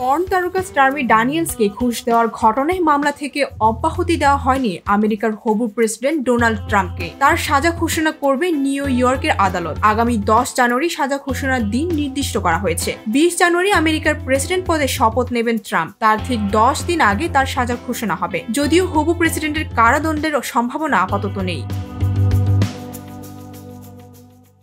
Porn তারকা stormy ড্যানিয়েলসকে ঘুষ দেওয়ার ঘটনায় মামলা থেকে অব্যাহতি দেওয়া হয়নি আমেরিকার হবু প্রেসিডেন্ট ডোনাল্ড ট্রাম্পকে। তার সাজা ঘোষণা করবে নিউ ইয়র্কের আদালত। আগামী 10 জানুয়ারি সাজা ঘোষণার দিন নির্দিষ্ট করা হয়েছে। 20 জানুয়ারি আমেরিকার প্রেসিডেন্ট পদে শপথ নেবেন ট্রাম্প। তার ঠিক 10 দিন আগে তার সাজা ঘোষণা হবে, যদিও হবু প্রেসিডেন্টের কারাদণ্ডের সম্ভাবনা আপাতত নেই।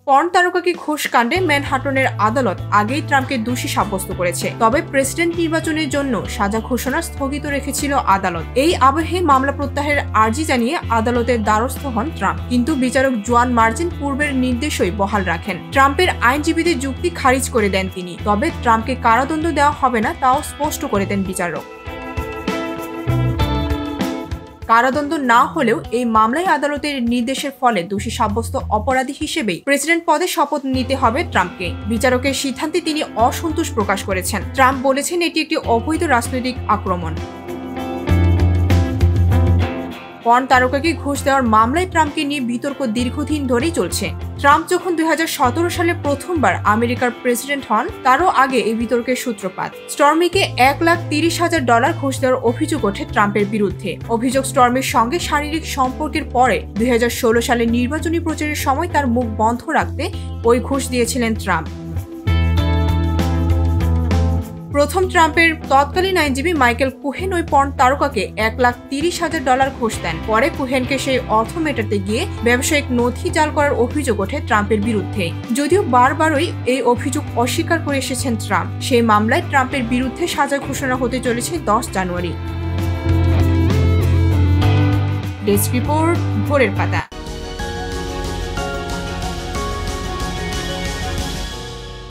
পর্ন তারকাকে ঘুষ কাণ্ডে ম্যানহাটনের আদালত আগেই ট্রাম্পকে দোষী সাব্যস্ত করেছে, তবে প্রেসিডেন্ট নির্বাচনের জন্য সাজা ঘোষণা স্থগিত রেখেছিল আদালত। এই আবহে মামলা প্রত্যাহারের আর্জি জানিয়ে আদালতের দ্বারস্থ হন ট্রাম্প, কিন্তু বিচারক জোয়ান মার্জিন পূর্বের নির্দেশই বহাল রাখেন। ট্রাম্পের আইনজীবীদের যুক্তি খারিজ করে দেন তিনি, তবে ট্রাম্পকে কারাদণ্ড দেওয়া হবে না তাও স্পষ্ট করে দেন বিচারক। কারাদণ্ড না হলেও এই মামলায় আদালতের নির্দেশের ফলে দোষী সাব্যস্ত অপরাধী হিসেবেই প্রেসিডেন্ট পদে শপথ নিতে হবে ট্রাম্পকে। বিচারকের সিদ্ধান্তে তিনি অসন্তোষ প্রকাশ করেছেন। ট্রাম্প বলেছেন এটি একটি অবৈধ রাজনৈতিক আক্রমণ। পর্ন তারকাকে ঘুষ দেওয়ার মামলায় ট্রাম্পকে নিয়ে বিতর্ক দীর্ঘদিন ধরেই চলছে। ট্রাম্প যখন 2017 সালে প্রথমবার আমেরিকার প্রেসিডেন্ট হন, তারও আগে এই বিতর্কের সূত্রপাত। স্টর্মিকে $1,30,000 ঘুষ দেওয়ার অভিযোগ ওঠে ট্রাম্পের বিরুদ্ধে। অভিযোগ, স্টর্মির সঙ্গে শারীরিক সম্পর্কের পরে 2016 সালে নির্বাচনী প্রচারের সময় তার মুখ বন্ধ রাখতে ওই ঘুষ দিয়েছিলেন ট্রাম্প। প্রথম ট্রাম্পের তৎকালীন আইনজীবী মাইকেল কোহেন ওই পর্ন তারকাকে $1,30,000 ঘুষ দেন। পরে কোহেনকে সেই অর্থ মেটাতে গিয়ে ব্যবসায়িক নথি জাল করার অভিযোগ ওঠে ট্রাম্পের বিরুদ্ধে, যদিও বারবারই এই অভিযোগ অস্বীকার করে এসেছেন ট্রাম্প। সেই মামলায় ট্রাম্পের বিরুদ্ধে সাজা ঘোষণা হতে চলেছে 10 জানুয়ারি। ডেস্ক রিপোর্ট, ভোরের পাতা।